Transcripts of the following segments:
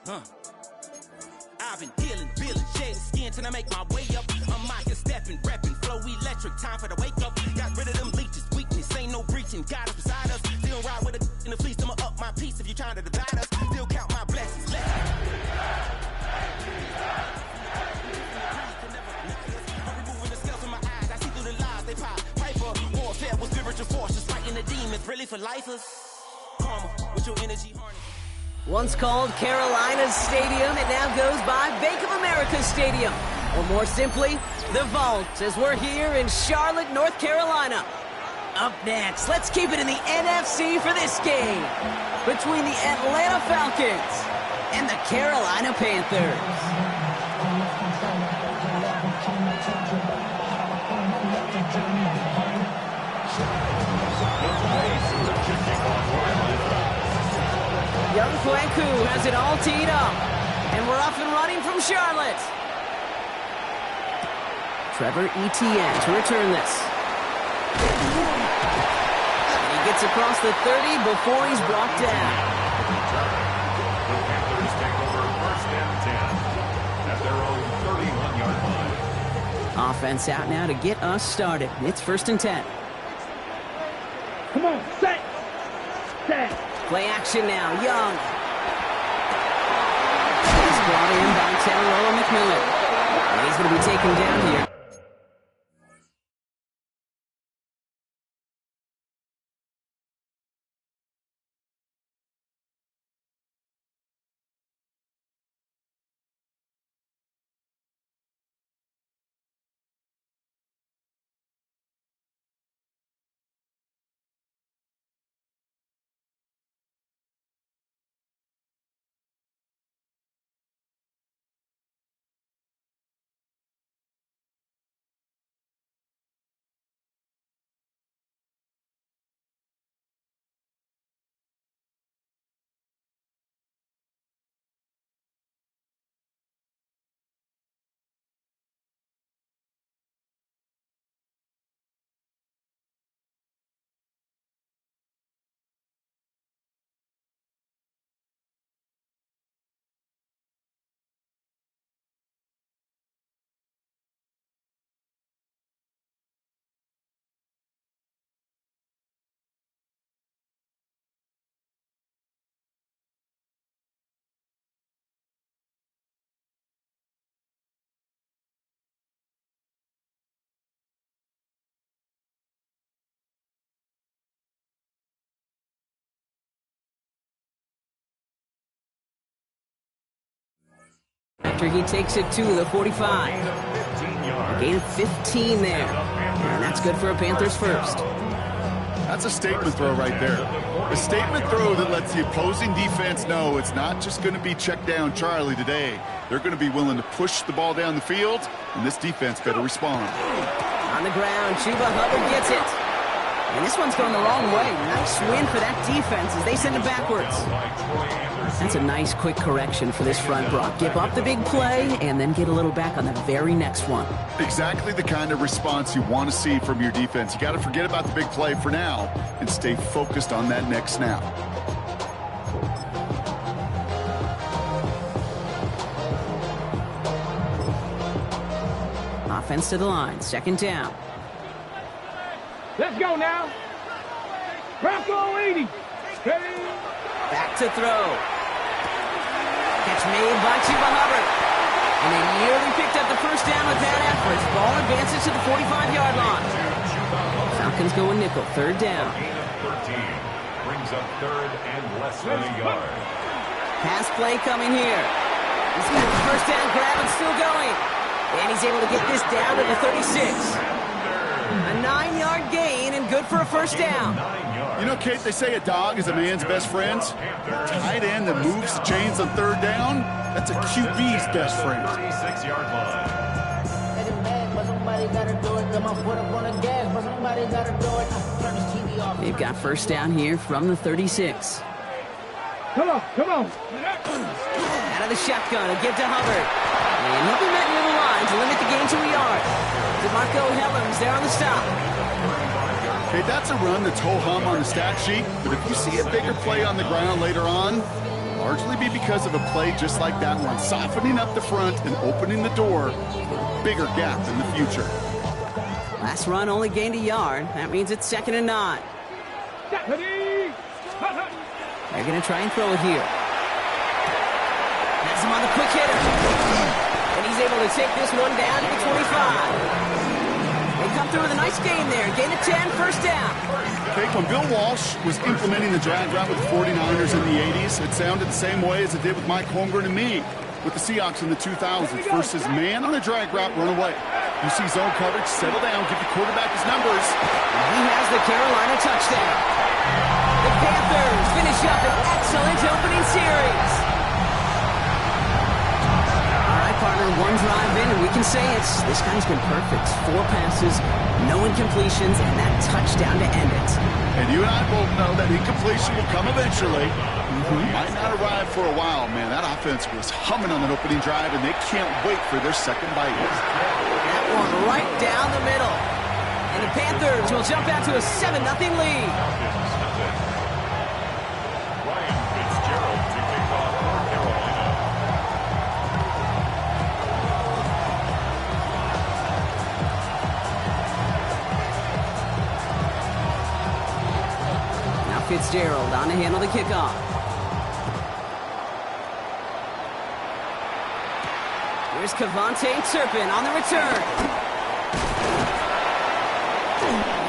I've been dealing, shedding skin till I make my way up. I'm out here stepping, repping, flow electric, time for the wake up. Got rid of them leeches, weakness, ain't no breaching. God is beside us, still ride with a in the fleece. I'ma up my piece if you're trying to divide us. Still count my blessings. I'm removing the scales from my eyes, I see through the lies they pop. Piper, warfare with spiritual forces, fighting the demons, really for lifers. Karma, with your energy harness. Once called Carolinas Stadium, it now goes by Bank of America Stadium. Or more simply, the Vault, as we're here in Charlotte, North Carolina. Up next, let's keep it in the NFC for this game between the Atlanta Falcons and the Carolina Panthers. Young Kweku has it all teed up, and we're off and running from Charlotte. Trevor Etienne to return this. And he gets across the 30 before he's brought down. The Panthers take over first and 10 at their own 31-yard line. Offense out now to get us started. It's first and 10. Come on, set. Play action now, Young. He's brought in by Taylor McMillan. And he's going to be taken down here. After he takes it to the 45. A gain of 15 there. And that's good for a Panthers first. That's a statement throw right there. A statement throw that lets the opposing defense know it's not just going to be check down Charlie today. They're going to be willing to push the ball down the field, and this defense better respond. On the ground, Chuba Hubbard gets it. And this one's going the wrong way. Nice win for that defense as they send it backwards. That's a nice quick correction for this front, Brock. Give up the big play and then get a little back on the very next one. Exactly the kind of response you want to see from your defense. You got to forget about the big play for now and stay focused on that next snap. Offense to the line, second down. Let's go now. Bronco 80. Back to throw. Catch made by Chuba Hubbard. And they nearly picked up the first down with that effort. Ball advances to the 45-yard line. Falcons go a nickel, third down. Gain of 13 brings up third and less than a yard. Pass play coming here. He's got the first down grab and still going. And he's able to get this down to the 36. A 9-yard gain and good for a first down. You know, Kate, they say a dog is a man's best friend. Tight end that moves the chains on third down, that's a QB's best friend. 36-yard line. They've got first down here from the 36. Come on. Out of the shotgun, a give to Hubbard. And he'll be met near the line to limit the gain to a yard. DeMarco Hellams there on the stop. Okay, that's a run that's ho-hum on the stat sheet, but if you see a bigger play on the ground later on, largely be because of a play just like that one, softening up the front and opening the door for a bigger gap in the future. Last run only gained a yard. That means it's 2nd and 9. Ready? They're going to try and throw it here. Has him on the quick hitter. And he's able to take this one down to the 25. They come through with a nice gain there. Gain of 10, first down. Okay, when Bill Walsh was implementing the drag route with the 49ers in the 80s, it sounded the same way as it did with Mike Holmgren and me with the Seahawks in the 2000s versus man on a drag route, run away. You see zone coverage, settle down, give the quarterback his numbers. And he has the Carolina touchdown. The Panthers finish up an excellent opening series. All right, partner, one drive in, and we can say this guy's been perfect. 4 passes, no incompletions, and that touchdown to end it. And you and I both know that incompletion will come eventually. Might not arrive for a while, man. That offense was humming on that opening drive, and they can't wait for their second bite. That one right down the middle. And the Panthers will jump out to a 7-0 lead. Ryan Fitzgerald to kick off for Carolina. Now Fitzgerald on to handle the kickoff. Here's Kevontae Turpin on the return.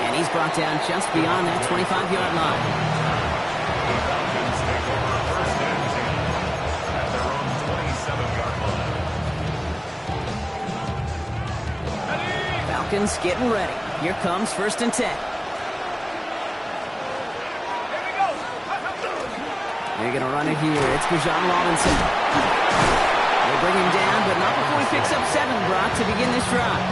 And he's brought down just beyond that 25-yard line. The Falcons take over first and 10 at their own 27-yard line. Falcons getting ready. Here comes 1st and 10. They're going to run it here. It's Bijan Robinson. They bring him down, but not before he picks up 7, Brock, to begin this drive.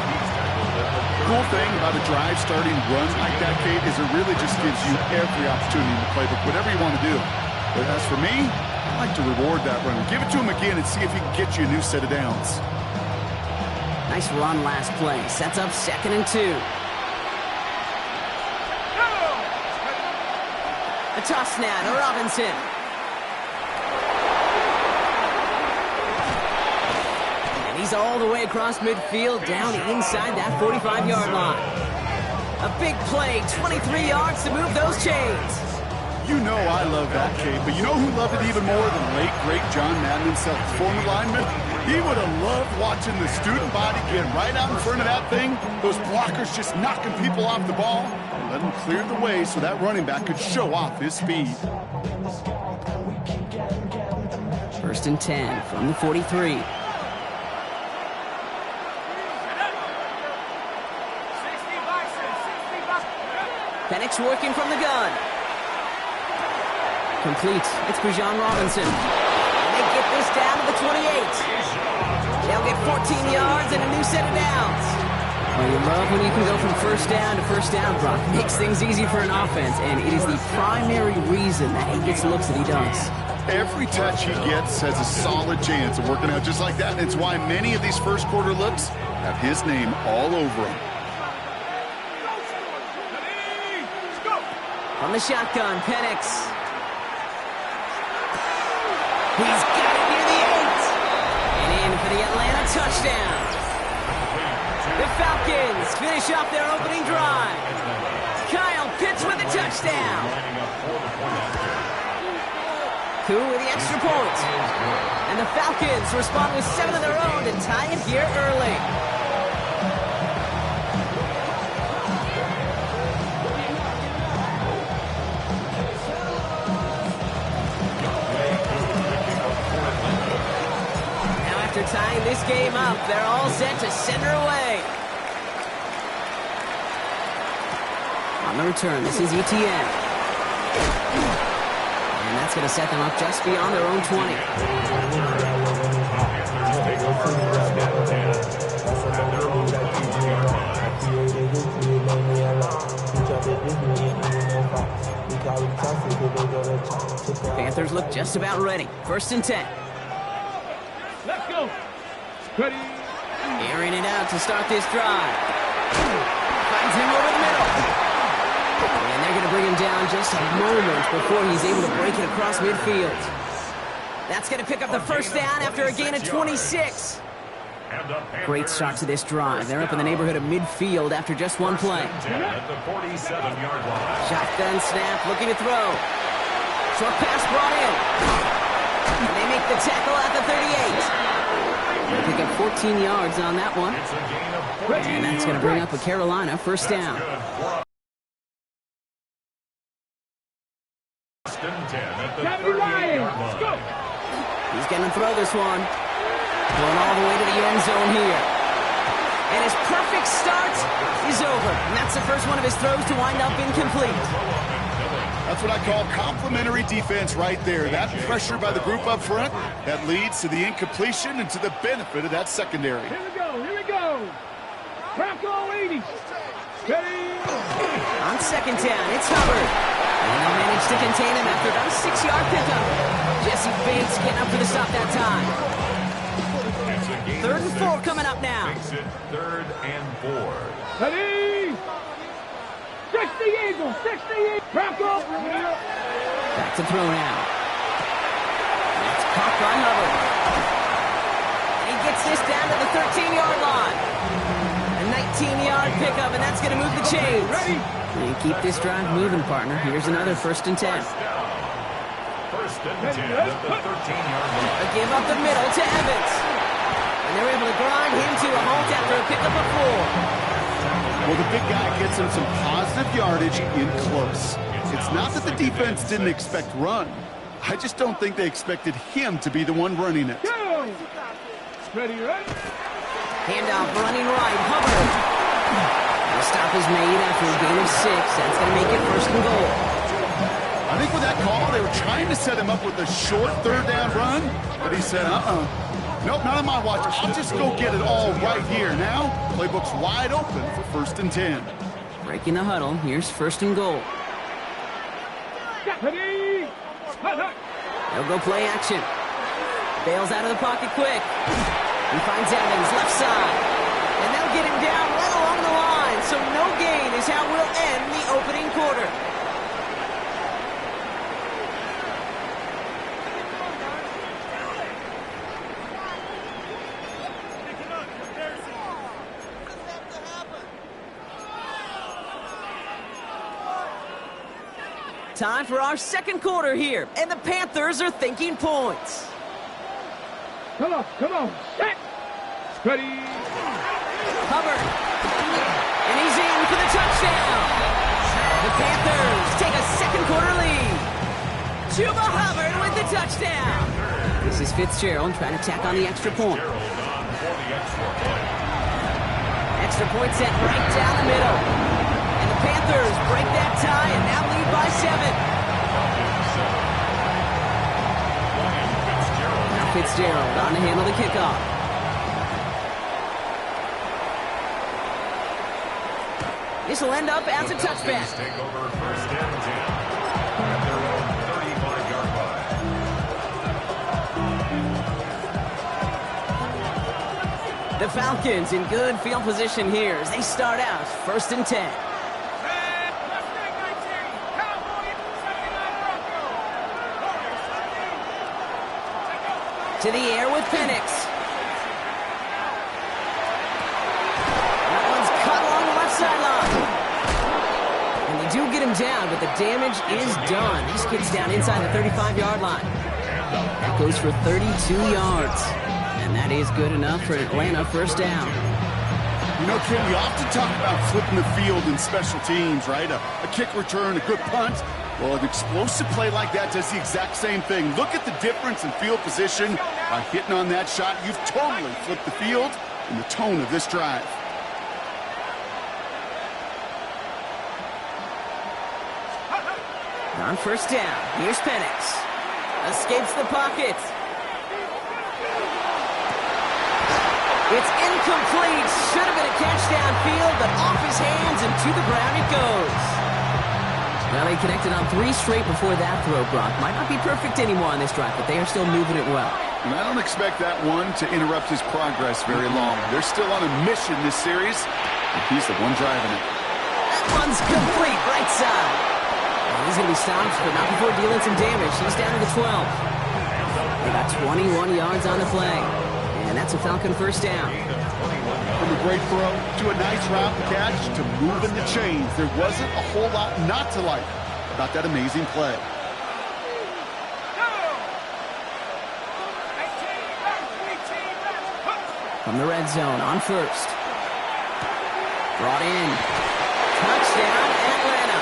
Cool thing about a drive starting run like that, Kate, is it really just gives you every opportunity in the playbook, whatever you want to do. But as for me, I like to reward that run. Give it to him again and see if he can get you a new set of downs. Nice run last play. Sets up 2nd and 2. A toss now to Robinson. He's all the way across midfield, down inside that 45-yard line. A big play, 23 yards to move those chains. You know I love that, Kate, but you know who loved it even more than late, great John Madden himself, former lineman? He would have loved watching the student body get right out in front of that thing, those blockers just knocking people off the ball, and let him clear the way so that running back could show off his speed. 1st and 10 from the 43. Penix working from the gun. Complete. It's Bijan Robinson. And they get this down to the 28. They'll get 14 yards and a new set of downs. Well, you love when you can go from first down to first down, Brock. Makes things easy for an offense, and it is the primary reason that he gets looks that he does. Every touch he gets has a solid chance of working out just like that, and it's why many of these first quarter looks have his name all over them. On the shotgun, Penix. He's got it near the 8. And in for the Atlanta touchdown. The Falcons finish off their opening drive. Kyle Pitts with a touchdown. Koo with the extra point. And the Falcons respond with 7 of their own to tie it here early. After tying this game up, they're all set to send her away. On the return, this is Etienne. And that's going to set them up just beyond their own 20. Panthers look just about ready. 1st and 10. Let's go. Ready. Airing it out to start this drive. Finds him over the middle. And they're going to bring him down just a moment before he's able to break it across midfield. That's going to pick up the first down after a gain of 26. Great start to this drive. They're up in the neighborhood of midfield after just one play. At the 47-yard line. Shotgun snap, looking to throw. Short pass brought in. And they make the tackle at the 38. Pick up 14 yards on that one. It's a gain of 14. And that's going to bring up a Carolina first down. First and 10 at the 38-yard line. He's going to throw this one. Going all the way to the end zone here. And his perfect start is over. And that's the first one of his throws to wind up incomplete. That's what I call complimentary defense right there. That pressure by the group up front, that leads to the incompletion and to the benefit of that secondary. Here we go. Bronco 80. Steady. On second down, it's Hubbard. And they'll manage to contain him after about a 6-yard pickup. Jesse Bates getting up for the stop that time. 3rd and 4 coming up now. Makes it 3rd and 4. Ready. 60 Eagles. 60 Eagles. Bronco. Back to throw now. That's caught by Hubbard. And he gets this down to the 13-yard line. A 19-yard pickup, and that's going to move the chains. Ready. You keep this drive moving, partner. Here's another 1st and 10. First and 10 at the 13-yard line. A give up the middle to Evans. And they're able to grind him to a halt after a pickup of 4. Well, the big guy gets him some positive yardage in close. It's not that the defense didn't expect run. I just don't think they expected him to be the one running it. Go. Ready. Handoff running right, Hubbard. The stop is made after a gain of 6. That's going to make it 1st and goal. I think with that call, they were trying to set him up with a short 3rd down run, but he said, nope, not on my watch. I'll just go get it all right here. Now, playbook's wide open for 1st and 10. Breaking the huddle. Here's 1st and goal. Ready. They'll go play action. Bails out of the pocket quick. He finds Evans, left side. And they'll get him down right along the line. So no gain is how we'll end the opening quarter. Time for our 2nd quarter here, and the Panthers are thinking points. Come on. Set. Ready. Hubbard. And he's in for the touchdown. The Panthers take a 2nd quarter lead. Chuba Hubbard with the touchdown. This is Fitzgerald trying to tack on the extra point. Extra point set right down the middle. And the Panthers break that tie and now lead by 7. Now Fitzgerald on to handle the kickoff. This will end up as a touchback. Take over 1st and 10 at their own 35-yard line. The Falcons in good field position here as they start out 1st and 10. To the air with Penix. That one's cut along the left sideline. And they do get him down, but the damage is done. This kid's down inside the 35-yard line. That goes for 32 yards. And that is good enough for Atlanta first down. You know, Kim, we often talk about flipping the field in special teams, right? A kick return, a good punt. Well, an explosive play like that does the exact same thing. Look at the difference in field position. By hitting on that shot, you've totally flipped the field and the tone of this drive. On first down, here's Penix. Escapes the pocket. It's incomplete. Should have been a catch downfield, but off his hands and to the ground it goes. Now they connected on 3 straight before that throw, Brock. Might not be perfect anymore on this drive, but they are still moving it well. And I don't expect that one to interrupt his progress very long. They're still on a mission this series, and he's the one driving it. That one's complete, right side. And he's going to be stopped, but not before dealing some damage. He's down to the 12. They got 21 yards on the play. And that's a Falcon first down. From a great throw to a nice route catch to moving the chains. There wasn't a whole lot not to like about that amazing play. From the red zone on first. Brought in. Touchdown, Atlanta.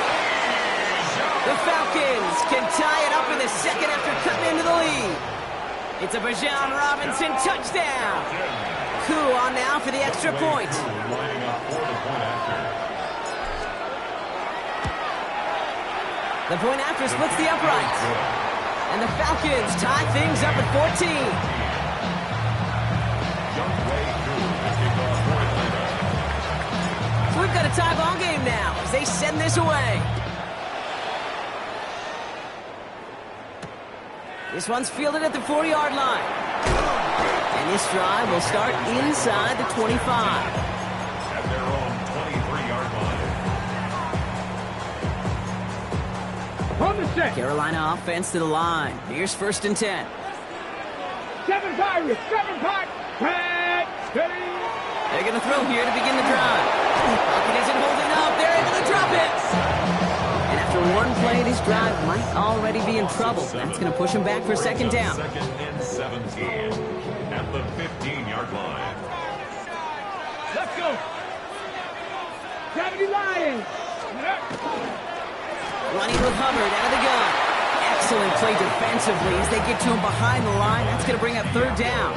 The Falcons can tie it up in the second after cutting into the lead. It's a Bijan Robinson touchdown. Koo on now for the extra point. The point after splits the uprights. And the Falcons tie things up at 14. So we've got a tie ball game now as they send this away. This one's fielded at the 4-yard line. And this drive will start inside the 25. At their own 23-yard line. On the set. Carolina offense to the line. Here's 1st and 10. 7 Pirates. 7 Pirates. Pat. Steady. They're going to throw here to begin the drive. Falcon isn't holding up. They're able to drop it. And after one play, this drive might already be in trouble. That's going to push him back for 2nd down. 2nd and 17 at the 15-yard line. Let's go. 70 Lions. Running with Hubbard out of the gun. Excellent play defensively as they get to him behind the line. That's going to bring up 3rd down.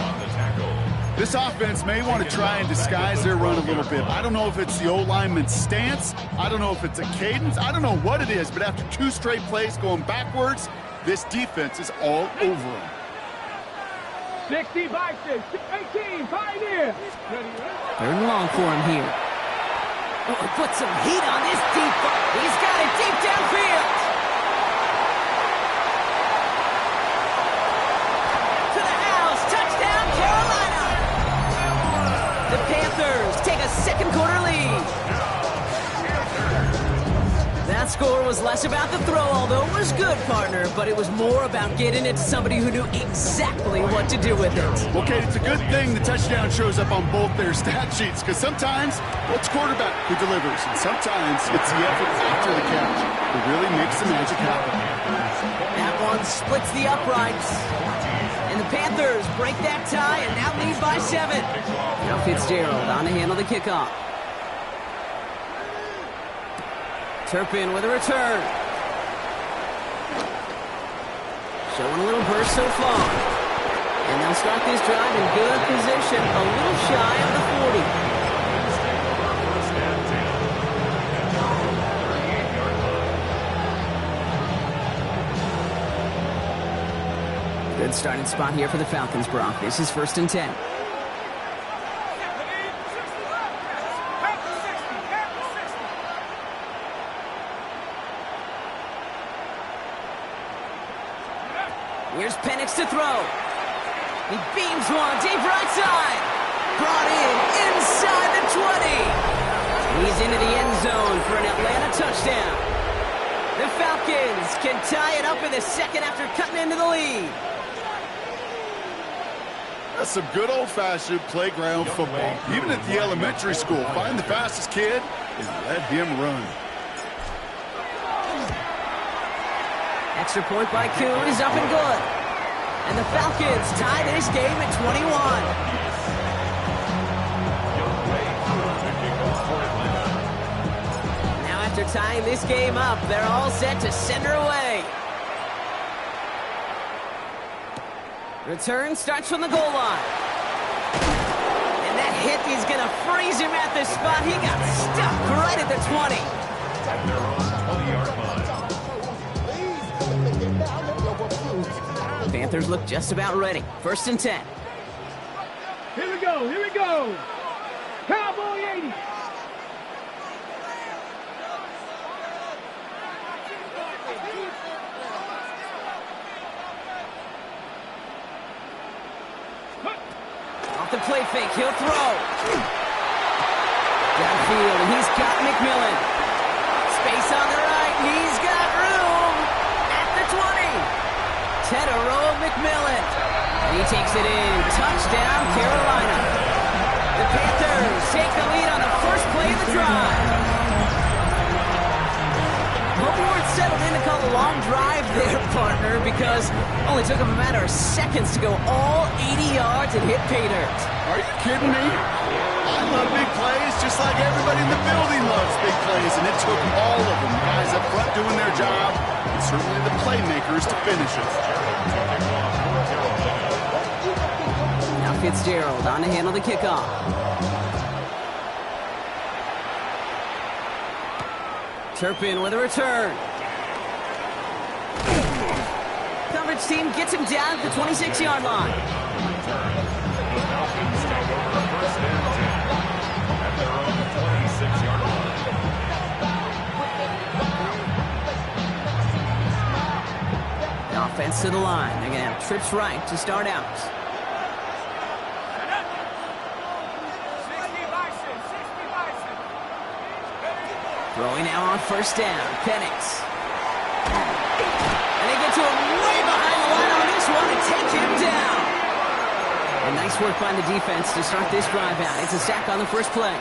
This offense may want to try and disguise their run a little bit. I don't know if it's the O-lineman's stance. I don't know if it's a cadence. I don't know what it is, but after 2 straight plays going backwards, this defense is all over them. 60 by 6. 18. Pioneer. 3rd and long for him here. Oh, put some heat on this deep ball. He's got it deep downfield. To the house. Touchdown, Carolina. The Panthers take a 2nd quarter lead. That score was less about the throw, although it was good, partner, but it was more about getting it to somebody who knew exactly what to do with it. Well, Kate, it's a good thing the touchdown shows up on both their stat sheets, because sometimes it's quarterback who delivers, and sometimes it's the effort after the catch that really makes the magic happen. That one splits the uprights. And the Panthers break that tie and now lead by 7. Now Fitzgerald on to handle the kickoff. Turpin with a return. Showing a little burst so far. And they'll start this drive in good position, a little shy of the 40. Good starting spot here for the Falcons, Brock. This is 1st and 10. Here's Penix to throw. He beams one deep right side. Brought in inside the 20. He's into the end zone for an Atlanta touchdown. The Falcons can tie it up in the 2nd after cutting into the lead. That's some good old-fashioned playground football. Even at the elementary school, find the fastest kid and let him run. Extra point by Kuhn is up and good. And the Falcons tie this game at 21. Now after tying this game up, they're all set to send her away. Return starts from the goal line. And that hit is going to freeze him at the spot. He got stuck right at the 20. At their own 20-yard line. Panthers look just about ready. 1st and 10. Here we go. Here we go. Cowboy 80. Off the play fake, he'll throw. Downfield, and he's got McMillan. Space on the right, he's got room at the 20. Tedero McMillan He takes it in. Touchdown, Carolina. The Panthers take the lead on the first play of the drive. Hope you weren't settled in to call a long drive there, partner, because it only took them a matter of seconds to go all 80 yards and hit pay dirt. Are you kidding me? I love big plays just like everybody in the building loves big plays, and it took all of them. Guys up front doing their job, and certainly the playmakers to finish it. Now Fitzgerald on to handle the kickoff. Turpin with a return. Coverage team gets him down at the 26-yard line. The Falcons take over first and 10 at their own 26-yard line. The offense to the line. They're going to have trips right to start out. Throwing now on first down. Penix. And they get to him way behind the line on this one and take him down. And nice work by the defense to start this drive out. It's a sack on the first play.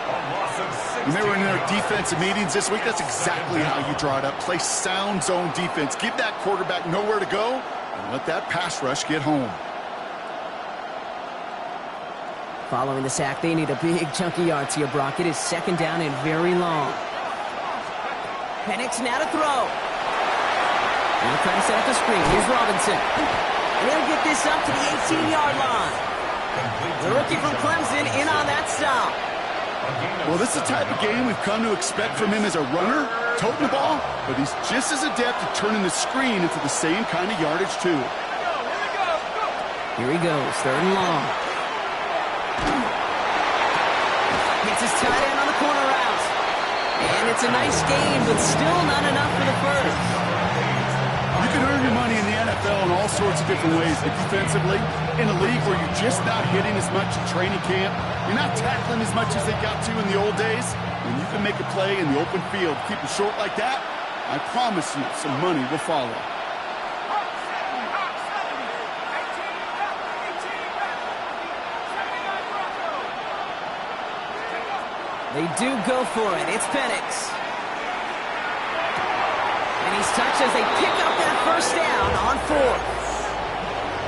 When they were in their defensive meetings this week, that's exactly how you draw it up. Play sound zone defense. Give that quarterback nowhere to go and let that pass rush get home. Following the sack, they need a big chunky yards here, Brock. It is second down and very long. Penix now to throw. Now trying to set up the screen. Here's Robinson. And he'll get this up to the 18-yard line. The rookie from Clemson in on that stop. Well, this is the type of game we've come to expect from him as a runner, toting the ball, but he's just as adept at turning the screen into the same kind of yardage, too. Here he goes, third and long. Hits his tight end on the corner route. And it's a nice game, but still not enough for the first. You can earn your money in the NFL in all sorts of different ways. But defensively, in a league where you're just not hitting as much in training camp, you're not tackling as much as they got to in the old days, when you can make a play in the open field, keep it short like that, I promise you some money will follow. They do go for it. It's Penix. And he's touched as they pick up that first down on fourth.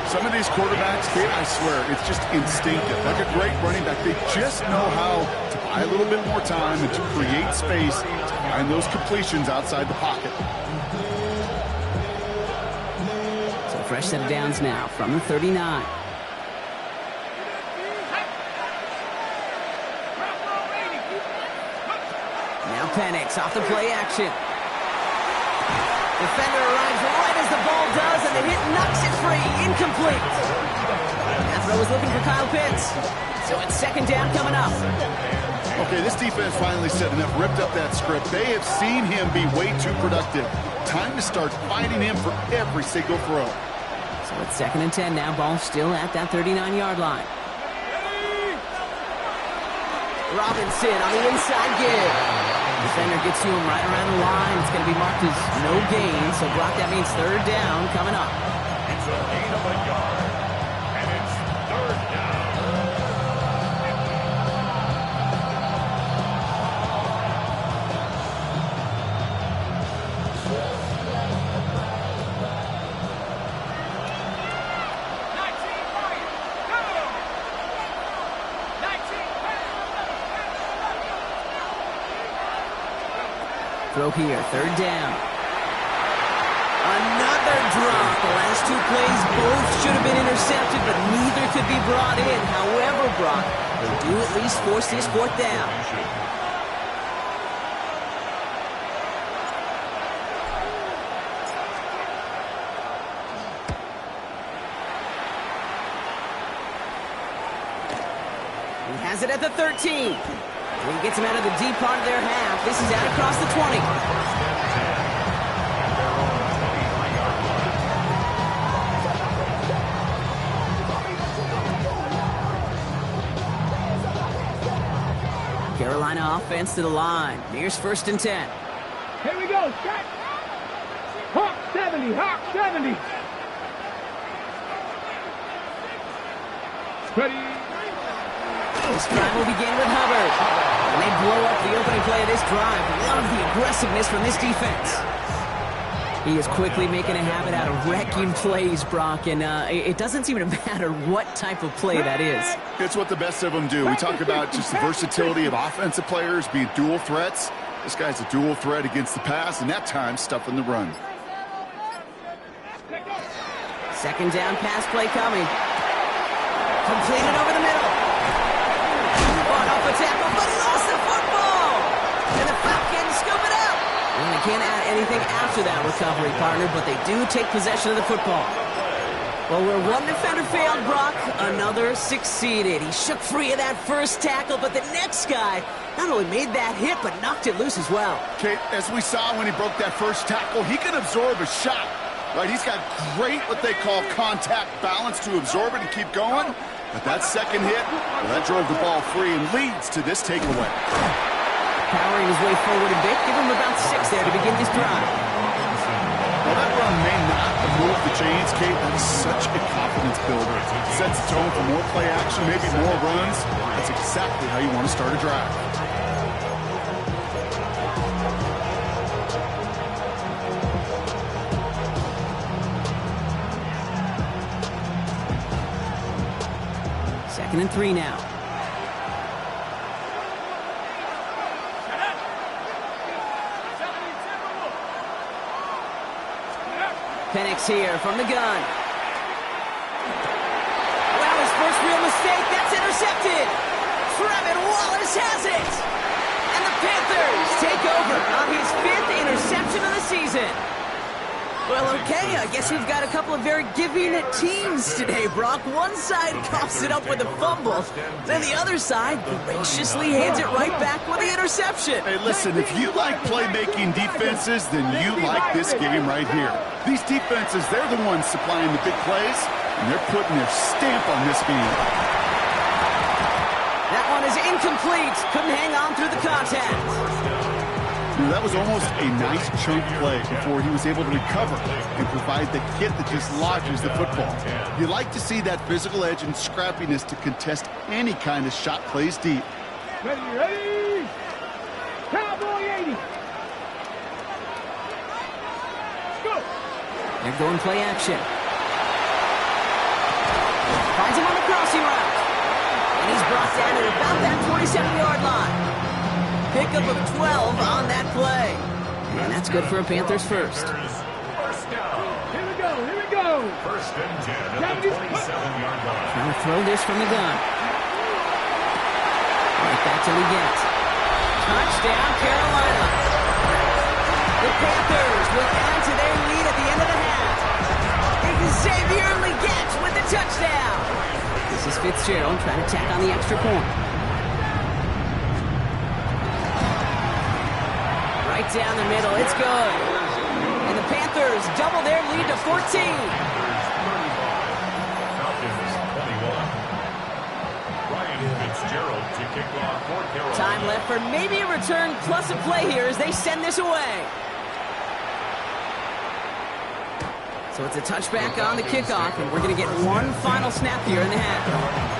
Some of these quarterbacks, I swear, it's just instinctive. Like a great running back, they just know how to buy a little bit more time and to create space to find those completions outside the pocket. So fresh set of downs now from the 39. Penix off the play action. Defender arrives right as the ball does, and the hit knocks it free. Incomplete. That throw was looking for Kyle Pitts. So it's second down coming up. Okay, this defense finally set enough, ripped up that script. They have seen him be way too productive. Time to start fighting him for every single throw. So it's second and 10 now. Ball still at that 39-yard line. Robinson on the inside give. Defender gets to him right around the line. It's going to be marked as no gain. So, Brock, that means third down coming up. It's a gain of a yard. And it's third down. Throw here, third down. Another drop. The last two plays both should have been intercepted, but neither could be brought in. However, Brock, they do at least force this fourth down. He has it at the 13. He gets him out of the deep part of their half. This is out across the 20. Carolina offense to the line. Here's first and 10. Here we go. Set. Hawk 70. Hawk 70. Ready. This drive will begin with Hubbard. And they blow up the opening play of this drive. Love the aggressiveness from this defense. He is quickly making a habit out of wrecking plays, Brock, and it doesn't seem to matter what type of play that is. It's what the best of them do. We talk about just the versatility of offensive players being dual threats. This guy's a dual threat against the pass, and that time stuffing the run. Second down pass play coming. Completed over the middle. Fought off a tackle, but he lost the football. And the Falcons scoop it up. And they can't add anything after that recovery, partner, but they do take possession of the football. Well, where one defender failed, Brock, another succeeded. He shook free of that first tackle, but the next guy not only made that hit, but knocked it loose as well. Okay, as we saw when he broke that first tackle, he can absorb a shot. Right, he's got great what they call contact balance to absorb it and keep going. But that second hit, well, that drove the ball free and leads to this takeaway. Powering his way forward a bit, give him about 6 there to begin this drive. Well, that run may not have moved the chains, Kate. That is such a confidence builder. It sets the tone for more play action, maybe more runs. That's exactly how you want to start a drive. Second and 3 now. Penix here from the gun. Well, his first real mistake, that's intercepted. Trevin Wallace has it. And the Panthers take over on his 5th interception of the season. Well, okay, I guess we've got a couple of very giving teams today, Brock. One side coughs it up with a fumble, then the other side graciously hands it right back with the interception. Hey, listen, if you like playmaking defenses, then you like this game right here. These defenses, they're the ones supplying the big plays, and they're putting their stamp on this game. That one is incomplete. Couldn't hang on through the contact. That was almost a nice chunk play before he was able to recover and provide the hit that just lodges the football. You like to see that physical edge and scrappiness to contest any kind of shot plays deep. Ready, ready. Cowboy 80. Go. They're going play action. Finds him on the crossing route. And he's brought down at about that 27-yard line. Pickup of 12 on that play. And that's good for a Panthers first. Here we go, here we go. First and 10 at the 27-yard line. Trying to throw this from the gun. Right back to Leggett. Touchdown, Carolina. The Panthers will add to their lead at the end of the half. Xavier Leggett with the touchdown. This is Fitzgerald trying to tack on the extra point. Right down the middle, it's good. And the Panthers double their lead to 14. Falcons 21. Ryan Fitzgerald to kick off for Carolina. Time left for maybe a return plus a play here as they send this away. So it's a touchback on the kickoff, and we're going to get one final snap here in the half.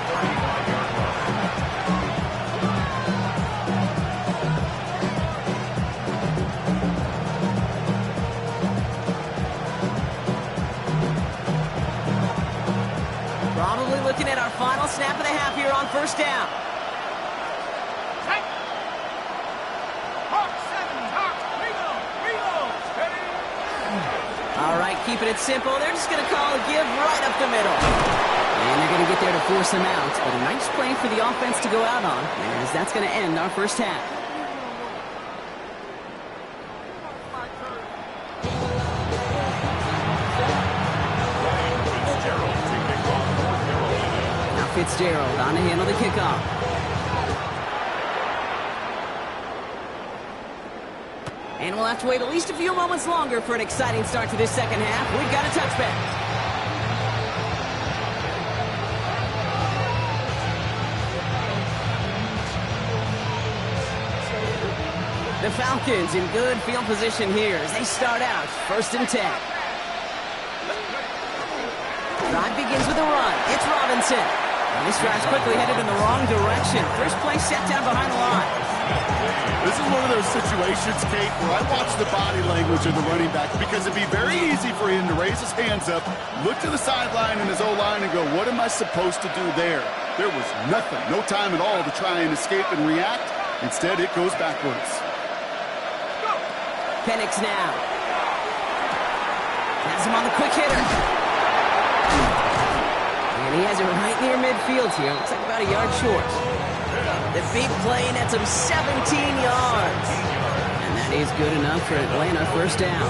Probably looking at our final snap of the half here on first down. All right, keeping it simple. They're just going to call a give right up the middle. And they're going to get there to force them out. But a nice play for the offense to go out on, as that's going to end our first half. Fitzgerald on to handle the kickoff. And we'll have to wait at least a few moments longer for an exciting start to this second half. We've got a touchback. The Falcons in good field position here as they start out first and 10. Drive begins with a run. It's Robinson. This drive's quickly headed in the wrong direction. First play set down behind the line. This is one of those situations, Kate, where I watch the body language of the running back because it'd be very easy for him to raise his hands up, look to the sideline in his O-line and go, what am I supposed to do there? There was nothing, no time at all to try and escape and react. Instead, it goes backwards. Penix now. Has him on the quick hitter. And he has it right near midfield here. Looks like about a yard short. The big play nets him 17 yards. And that is good enough for Atlanta. First down.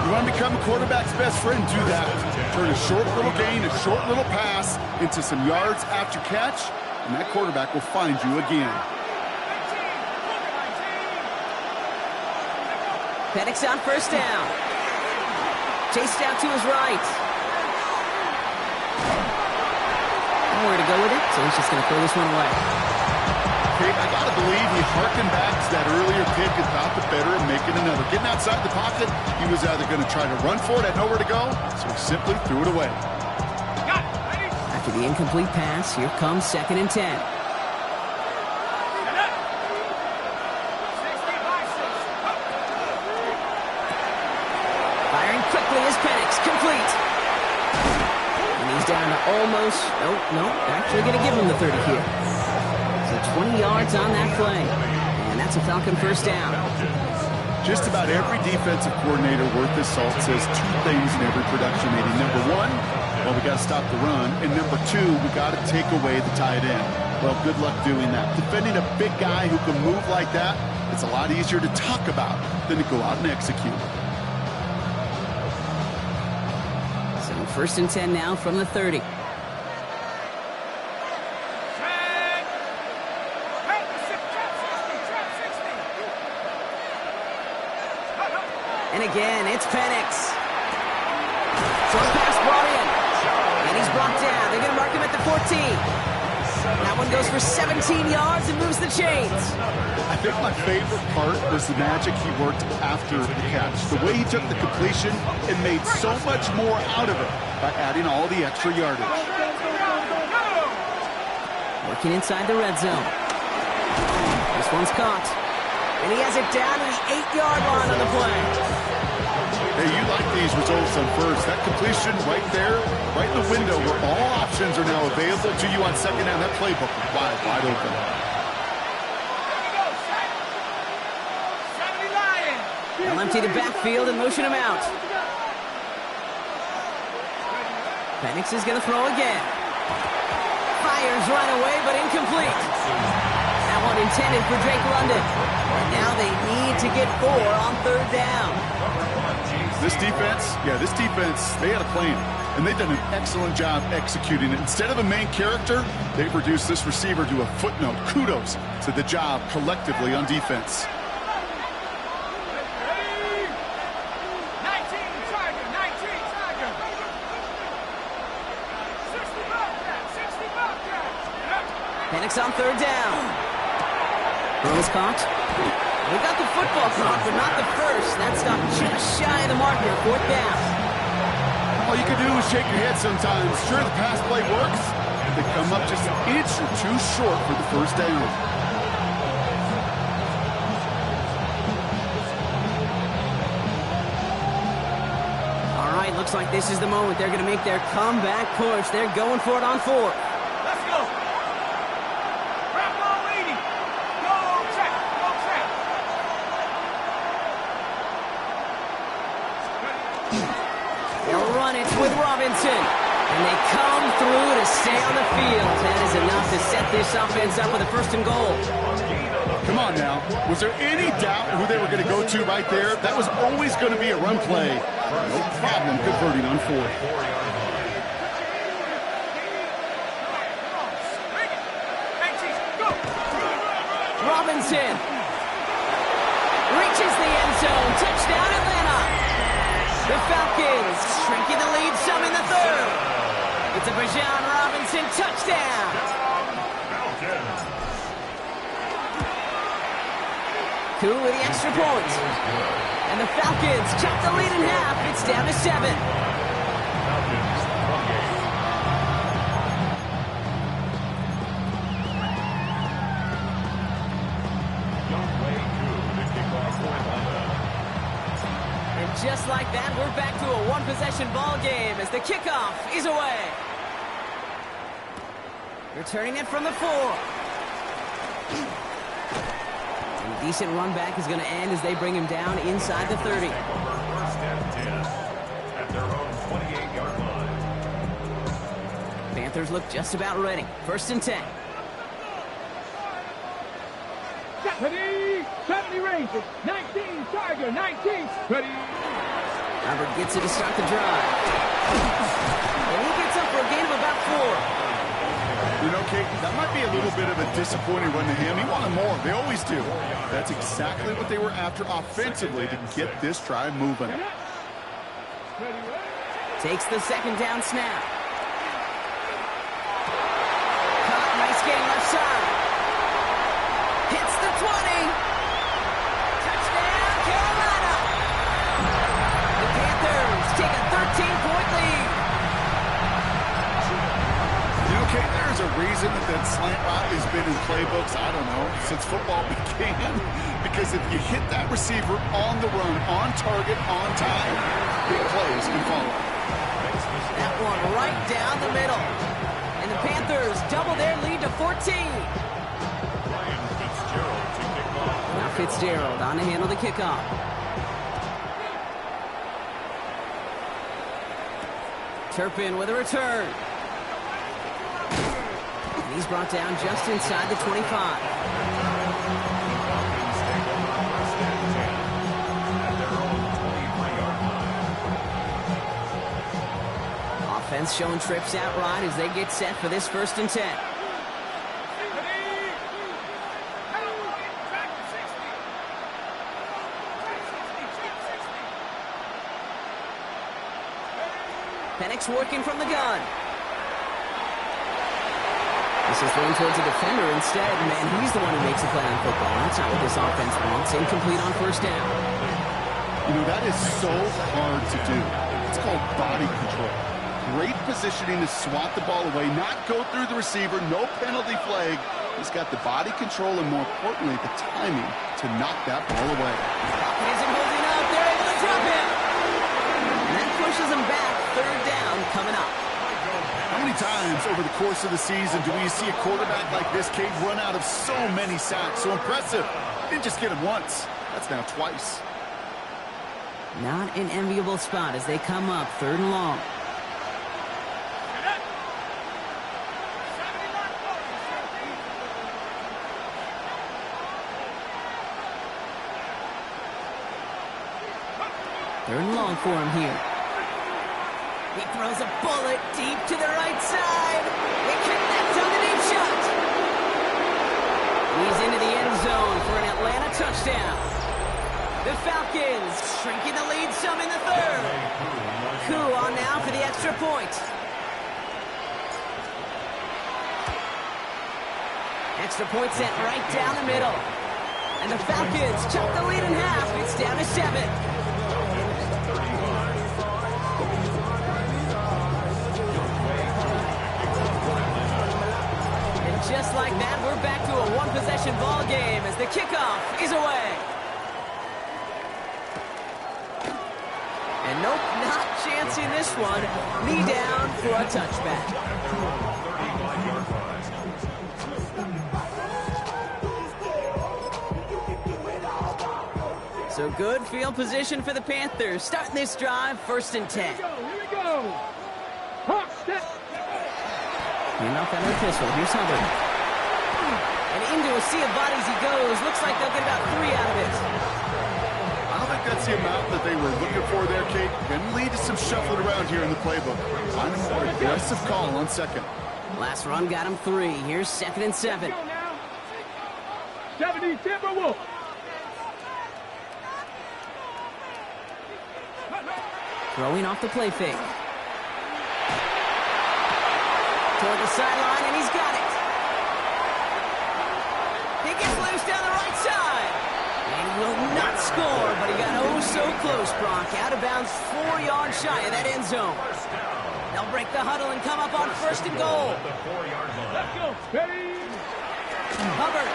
You want to become a quarterback's best friend, do that. Turn a short little gain, a short little pass into some yards after catch, and that quarterback will find you again. Penix on first down. Chased out to his right. Nowhere to go with it, so he's just going to throw this one away. Okay, I got to believe he harkened back to that earlier pick and thought the better of making another. Getting outside the pocket, he was either going to try to run for it, had nowhere to go, so he simply threw it away. After the incomplete pass, here comes 2nd and 10. Firing quickly is Penix, complete. And he's down to almost, no, actually going to give him the 30 here. So 20 yards on that play. And that's a Falcon first down. Just about every defensive coordinator worth his salt says two things in every production meeting. Number one, well, we got to stop the run. And number two, we got to take away the tight end. Well, good luck doing that. Defending a big guy who can move like that, it's a lot easier to talk about than to go out and execute. So 1st and 10 now from the 30. And again, it's Penix. Short pass brought in. And he's brought down. They're going to mark him at the 14. That one goes for 17 yards and moves the chains. I think my favorite part was the magic he worked after the catch. The way he took the completion and made so much more out of it by adding all the extra yardage. Working inside the red zone. This one's caught. And he has it down to the 8-yard line on the play. Hey, you like these results on first. That completion right there, right in the window where all options are now available to you on second down. That playbook is wide open. They'll empty the backfield and motion him out. Penix is going to throw again. Fires right away, but incomplete. That one intended for Drake London. And now they need to get 4 on 3rd down. This defense, they had a plan, and they've done an excellent job executing it. Instead of a main character, they've reduced this receiver to a footnote. Kudos to the job collectively on defense. Penix on 3rd down. Throw is caught. We got the football caught, but not the first. That stopped just shy of the mark here, 4th down. All you can do is shake your head sometimes. Sure, the pass play works. They come up just an inch or two short for the first down. All right, looks like this is the moment. They're going to make their comeback push. They're going for it on 4th. Let's go. Grab ball 80. Go track. They'll run it with Robinson. And they come through to stay on the field. That is enough to set this offense up with a 1st and goal. Come on now. Was there any doubt who they were going to go to right there? That was always going to be a run play. No problem converting on 4th. Robinson reaches the end zone. Touchdown, Atlanta. The Falcons shrinking the lead some in the 3rd. It's a Bijan Robinson touchdown. Koo with the extra point. And the Falcons cut the lead in half. It's down to 7. And just like that, we're back to a one-possession ball game as the kickoff is away. Returning it from the 4. And a decent run back is going to end as they bring him down inside the 30. First and 10 at their own 28-yard line. Panthers look just about ready. First and 10. 70 Rangers, 19 Tiger, 19 ready. Albert gets it to start the drive. And he gets up for a gain of about 4. You know, Kate, that might be a little bit of a disappointing run to him. He wanted more. They always do. That's exactly what they were after offensively to get this drive moving. Takes the second down snap. Caught, nice gain left side. Hits the 20. Touchdown, Carolina. The Panthers take a 13-point lead. You know, Kate, there's a reason that slant route has been in playbooks, I don't know, since football began. Because if you hit that receiver on the run, on target, on time, big plays can follow. That one right down the middle. And the Panthers double their lead to 14. Ryan Fitzgerald to kick off. Now Fitzgerald on to handle the kickoff. Turpin with a return. And he's brought down just inside the 25. Falcons take over first and 10 at their own 23-yard line. Offense showing trips out right as they get set for this first and 10. Penix working from the gun. This is thrown towards a defender instead. Man, he's the one who makes a play on football. That's not what this offense wants. Incomplete on first down. You know, that is so hard to do. It's called body control. Great positioning to swat the ball away, not go through the receiver, no penalty flag. He's got the body control and, more importantly, the timing to knock that ball away. Pocket isn't holding up. They're able to drop him. And that pushes him back. Third down coming up. How many times over the course of the season do we see a quarterback like this, Kate, run out of so many sacks? So impressive. He didn't just get him once. That's now twice. Not an enviable spot as they come up third and long. Third and long for him here. He throws a bullet deep to the right side. They connect on the deep shot. He's into the end zone for an Atlanta touchdown. The Falcons shrinking the lead some in the third. Koo on now for the extra point. Extra point sent right down the middle. And the Falcons chop the lead in half. It's down to 7. Just like that, we're back to a one-possession ball game as the kickoff is away. And nope, not chancing this one. Knee down for a touchback. So good field position for the Panthers. Starting this drive, first and 10. Here we go. Hawk step. Hand off that pistol. Here's Hubbard. And into a sea of bodies he goes. Looks like they'll get about 3 out of it. I don't think that's the amount that they were looking for there, Kate. Going to lead to some shuffling around here in the playbook. Find a more aggressive call on second. Last run got him 3. Here's second and 7. 70 Timberwolves. Throwing off the play fake. Toward the sideline, and he's got it. He gets loose down the right side. And he will not score, but he got oh so close, Brock. Out of bounds 4 yards shy of that end zone. They'll break the huddle and come up on first and goal. Let's go. Ready. Hubbard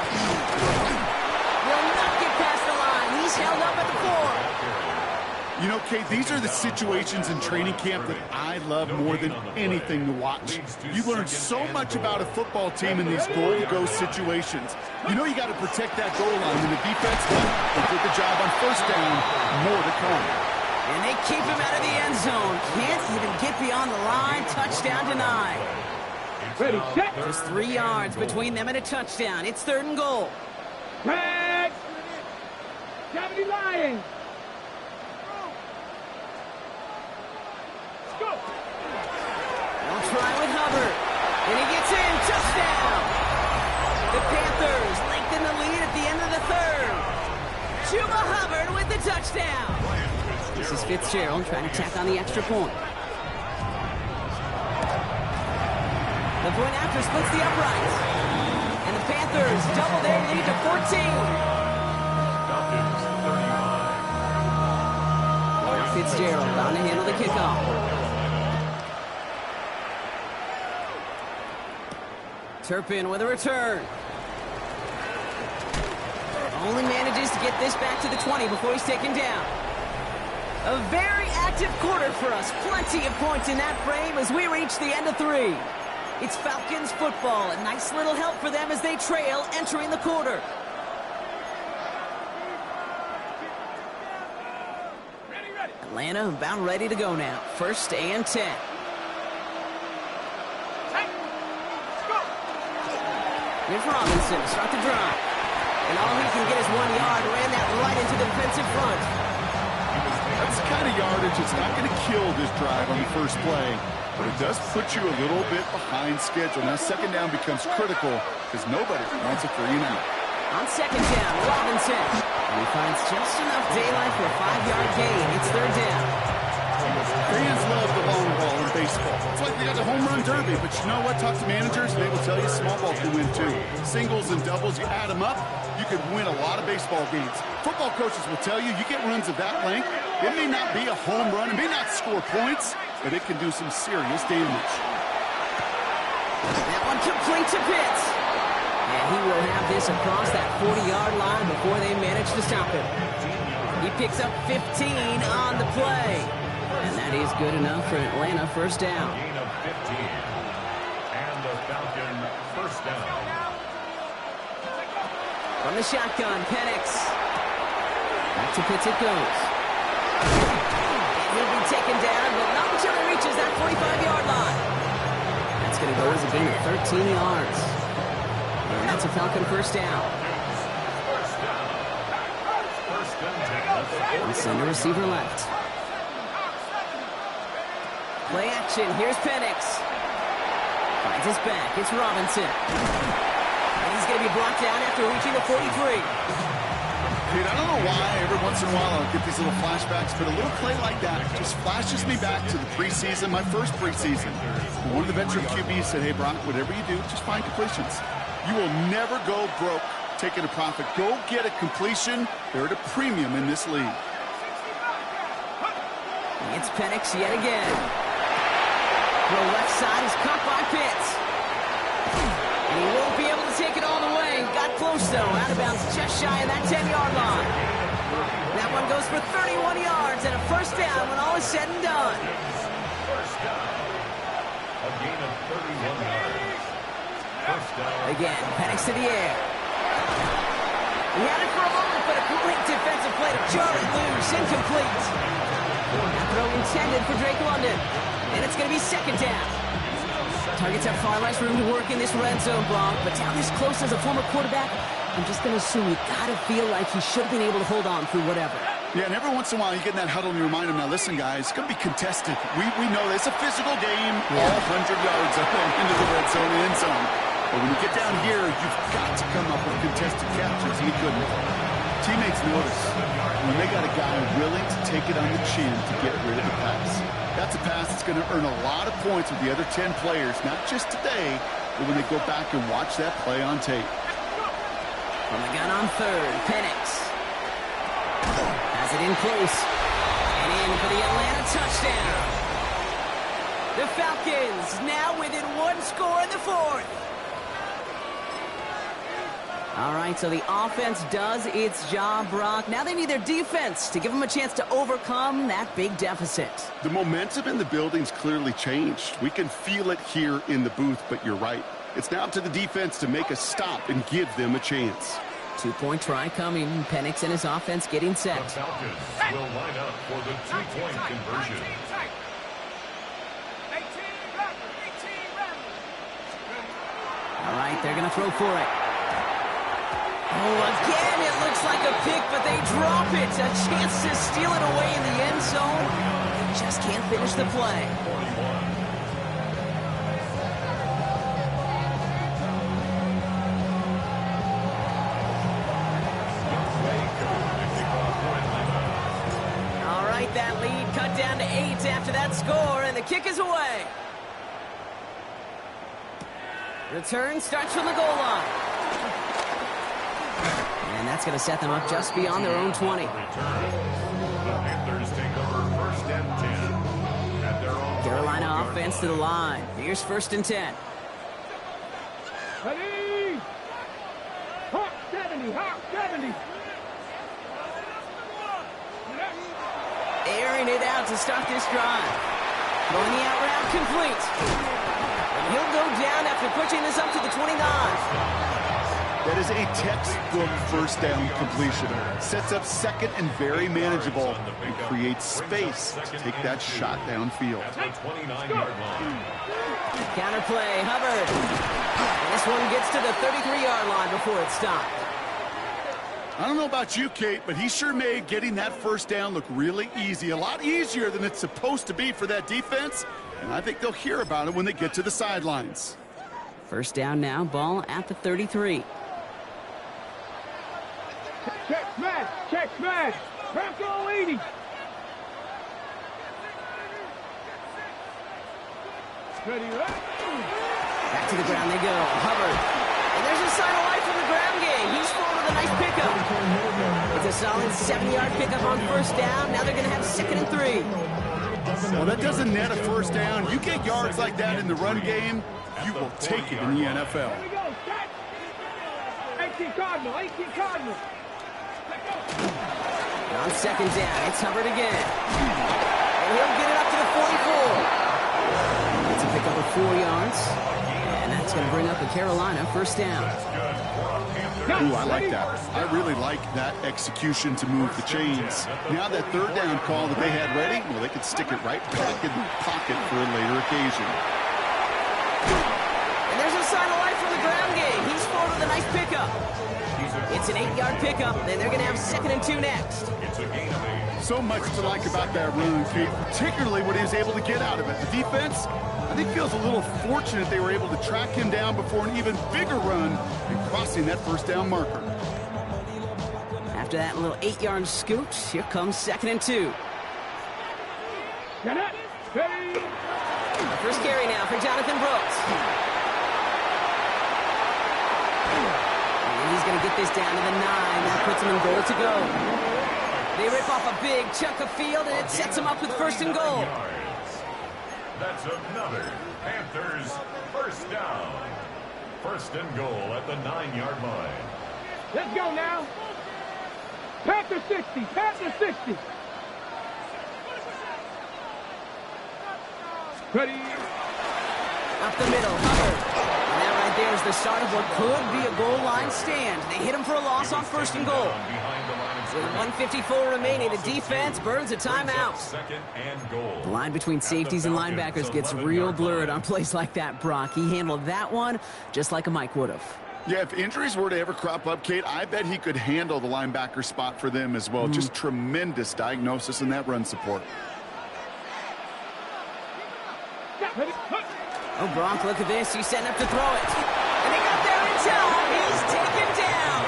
will not get past the line. He's held up at the 4. You know, Kate, these are the situations in training camp that I love more than anything to watch. You learn so much about a football team in these goal-to-go situations. You know you got to protect that goal line, and the defense did the job on first down. More to come. And they keep him out of the end zone. Can't even get beyond the line. Touchdown denied. Ready, set. Just 3 yards between them and a touchdown. It's 3rd and goal. Press. Cavity Lions. Let's go. They'll try with Hubbard. And he gets in. Touchdown. The Panthers lengthen the lead at the end of the 3rd. Chuba Hubbard with the touchdown. This is Fitzgerald trying to tack on the extra point. The point after splits the uprights. And the Panthers double their lead to 14. Fitzgerald on to handle the kickoff. Turpin with a return. Only manages to get this back to the 20 before he's taken down. A very active quarter for us. Plenty of points in that frame as we reach the end of 3. It's Falcons football. A nice little help for them as they trail entering the quarter. Atlanta about ready to go now. 1st and 10. Here's Robinson to start the drive. And all he can get is 1 yard. Ran that right into the defensive front. That's the kind of yardage it's not going to kill this drive on the first play, but it does put you a little bit behind schedule. Now 2nd down becomes critical because nobody wants a 3 and out. On 2nd down, Robinson. And he finds just enough daylight for a 5-yard gain. It's 3rd down. Fans love the long ball in baseball. It's like they got the home run derby, but you know what? Talk to managers, and they will tell you small ball can win too. Singles and doubles, you add them up, you could win a lot of baseball games. Football coaches will tell you, you get runs of that length, it may not be a home run, it may not score points, but it can do some serious damage. That one complete to Pitts. And he will have this across that 40-yard line before they manage to stop him. He picks up 15 on the play. And that is good enough for Atlanta. 1st down. Gain of 15. And the Falcon 1st down. From the shotgun, Penix. Back to Pitts it goes. And he'll be taken down, but not until he reaches that 45-yard line. That's going to go as a gain of 13 yards. And that's a Falcon 1st down. And send the receiver left. Play action. Here's Penix. Finds his back. It's Robinson. And he's going to be brought down after reaching the 43. Dude, I don't know why every once in a while I'll get these little flashbacks, but a little play like that just flashes me back to the preseason, my first preseason. One of the veteran QBs said, hey, Brock, whatever you do, just find completions. You will never go broke taking a profit. Go get a completion. They're at a premium in this league. It's Penix yet again. The left side is caught by Pitts. And he won't be able to take it all the way. Got close, though. Out of bounds just shy of that 10-yard line. That one goes for 31 yards and a 1st down when all is said and done. 1st down. A gain of 31 yards. 1st down. Again, Penix to the air. He had it for a moment, but a complete defensive play to Charlie loose. Incomplete. That throw intended for Drake London. And it's going to be 2nd down. Targets have far less room to work in this red zone, Brock, but down this close as a former quarterback, I'm just going to assume you got to feel like he should have been able to hold on through whatever. Yeah, and every once in a while you get in that huddle and you remind them, now listen, guys, it's going to be contested. We know it's a physical game, all 100 yards up into the red zone and end zone. But when you get down here, you've got to come up with contested captures, and he couldn't. Teammates notice when they got a guy willing to take it on the chin to get rid of the pass. That's a pass that's going to earn a lot of points with the other 10 players, not just today, but when they go back and watch that play on tape. From the gun on 3rd, Penix has it in close. And in for the Atlanta touchdown. The Falcons now within 1 score in the 4th. All right, so the offense does its job, Brock. Now they need their defense to give them a chance to overcome that big deficit. The momentum in the building's clearly changed. We can feel it here in the booth, but you're right. It's now up to the defense to make a stop and give them a chance. 2-point try coming. Penix and his offense getting set. The Falcons will line up for the 2-point conversion. All right, they're going to throw for it. Oh, again, it looks like a pick, but they drop it. A chance to steal it away in the end zone. They just can't finish the play. All right, that lead cut down to 8 after that score, and the kick is away. Return starts from the goal line. And that's going to set them up just beyond their own 20. The Panthers take over 1st and 10 at their own Carolina offense to the line. Here's 1st and 10. Ready? Hawk 70, Hawk 70. Airing it out to start this drive. Going the out route complete. And he'll go down after pushing this up to the 29. That is a textbook first down completion. Sets up second and very manageable and creates space to take that shot downfield. At the 29-yard line. Counterplay, Hubbard. And this one gets to the 33-yard line before it stopped. I don't know about you, Kate, but he sure made getting that first down look really easy. A lot easier than it's supposed to be for that defense. And I think they'll hear about it when they get to the sidelines. First down now, ball at the 33. Check smash, check smash. Bronco 80. Ready, Back to the ground they go. Hubbard. And there's a sign of life from the ground game. He's full with a nice pickup. It's a solid 7-yard pickup on first down. Now they're going to have 2nd and 3. Well, that doesn't net a first down. You get yards like that in the run game, you will take it in the NFL. Here we go, set. 18 Cardinal, 18 Cardinal. On 2nd down, it's Hubbard again. And he'll get it up to the 44. It's a pickup of 4 yards. And that's going to bring up the Carolina first down. Ooh, I like that. I really like that execution to move the chains. Now that 3rd down call that they had ready, well, they could stick it right back in the pocket for a later occasion. And there's a sign of life from the ground game. He's forward with a nice pickup. It's an 8-yard pickup. Then they're going to have 2nd and 2 next. So much to like about that run, Kate, particularly what he was able to get out of it. The defense, I think, feels a little fortunate they were able to track him down before an even bigger run and crossing that first down marker. After that little 8-yard scoot, here comes 2nd and 2. Get it. Ready. The first carry now for Jonathan Brooks. And he's going to get this down to the 9. That puts him in goal to go. They rip off a big chunk of field, and it sets him up with 1st and goal. That's another Panthers first down. 1st and goal at the 9-yard line. Let's go now. Panther 60, Panther 60. Ready. Up the middle, Hubbard. And that right there is the start of what could be a goal line stand. They hit him for a loss on 1st and goal. With 1:54 remaining, the defense burns a timeout. 2nd and goal. The line between safeties and linebackers gets real blurred on plays like that, Brock. He handled that one just like a Mike would have. Yeah, if injuries were to ever crop up, Kate, I bet he could handle the linebacker spot for them as well. Just tremendous diagnosis in that run support. Oh, Brock, look at this. He's setting up to throw it. And they got there in time. He's taken down.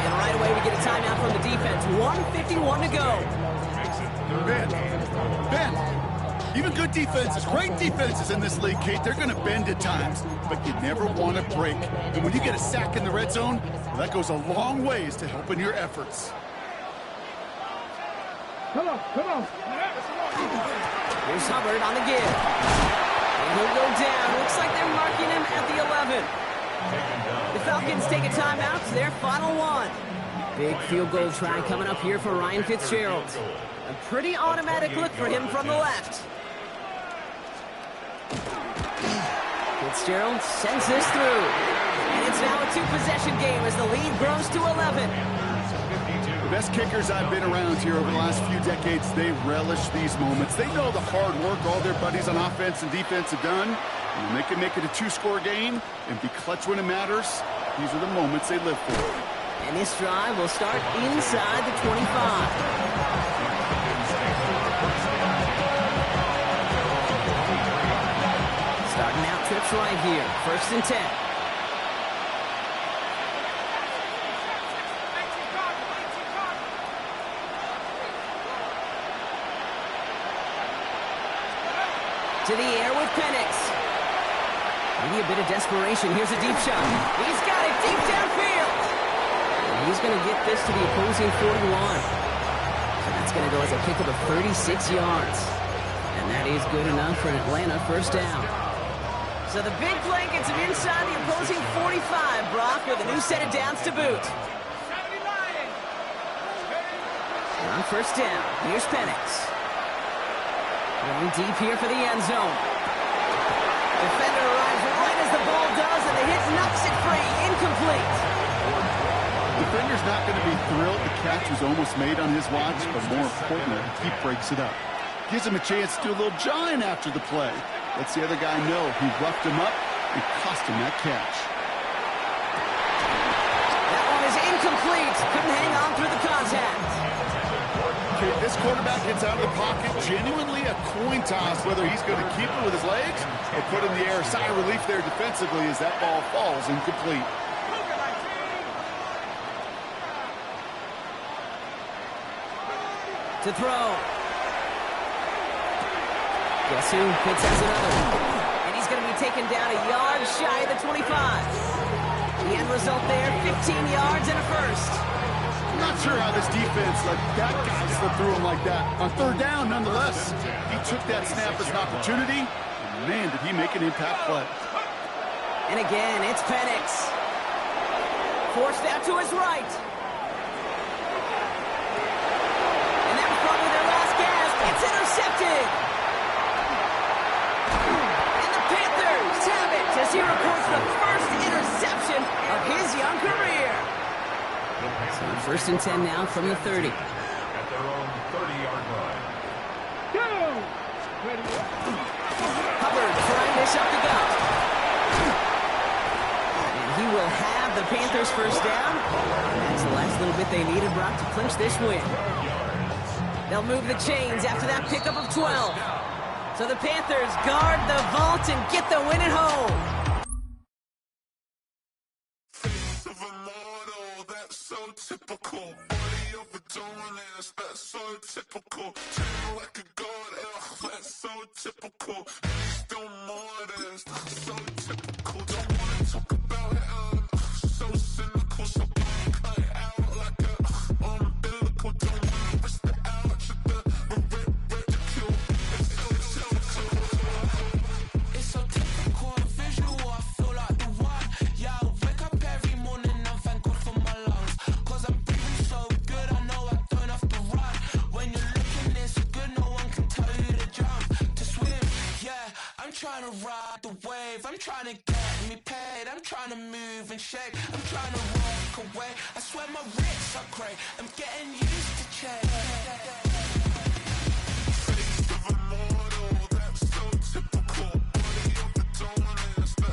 And right away we get a timeout from the defense. 1:51 to go. Ben, even good defenses, great defenses in this league, Kate, they're going to bend at times, but you never want to break. And when you get a sack in the red zone, well, that goes a long ways to helping your efforts. Come on, come on. Here's Hubbard on the give. And he'll go down. Looks like they're marking him at the 11. Falcons take a timeout. It's their final one. Big field goal try coming up here for Ryan Fitzgerald. A pretty automatic look for him from the left. Fitzgerald sends this through. And it's now a two-possession game as the lead grows to 11. The best kickers I've been around here over the last few decades, they relish these moments. They know the hard work all their buddies on offense and defense have done. And when they can make it a two-score game and be clutch when it matters, these are the moments they live for. And this drive will start inside the 25. Starting out trips right here. 1st and 10. To the air with Penix. Maybe a bit of desperation. Here's a deep shot. He's got it deep downfield. And he's going to get this to the opposing 41. So that's going to go as a pickup of 36 yards. And that is good enough for an Atlanta first down. So the big play gets him inside the opposing 45, Brock, with a new set of downs to boot. On 1st down, here's Penix. Going deep here for the end zone. Defender arrives right as the ball does, and the hit knocks it free. Incomplete. Defender's not going to be thrilled the catch was almost made on his watch, but more importantly, he breaks it up. Gives him a chance to do a little jawing after the play. Lets the other guy know he roughed him up and cost him that catch. That one is incomplete. Couldn't hang on through the contact. Okay, this quarterback gets out of the pocket, genuinely a coin toss whether he's going to keep it with his legs or put in the air. Sigh of relief there defensively as that ball falls incomplete. To throw. Guess who? Pitts has another one. And he's going to be taken down a yard shy of the 25. The end result there, 15 yards and a first. I'm not sure how this defense let that guy slip through him like that. On 3rd down, nonetheless, he took that snap as an opportunity, and man, did he make an impact play. And again, it's Penix. Forced out to his right. And that was probably their last gasp. It's intercepted. And the Panthers have it as he records the first interception of his young career. So 1st and 10 now from the 30. At their own 30-yard line. Go! Hubbard trying this up the gut. And he will have the Panthers first down. And that's the last little bit they needed, Brock, to clinch this win. They'll move the chains after that pickup of 12. So the Panthers guard the vault and get the win at home. Typical body of a donut, that's so typical. Turn like a god, that's so typical. Still modest, so typical. Don't wanna talk about it, so cynical. So cut it out like a umbilical. Don't wanna risk the ouch of the ridicule. It's so typical and visual. I feel like the one. Yeah, I wake up every morning and thank God for my lungs. I'm breathing so good, I know I don't have to run. When you're looking this good, no one can tell you to jump, to swim. Yeah, I'm trying to ride the wave. I'm trying to get me paid. I'm trying to move and shake. I'm trying to walk away. I swear my wrists are great. I'm getting used to change.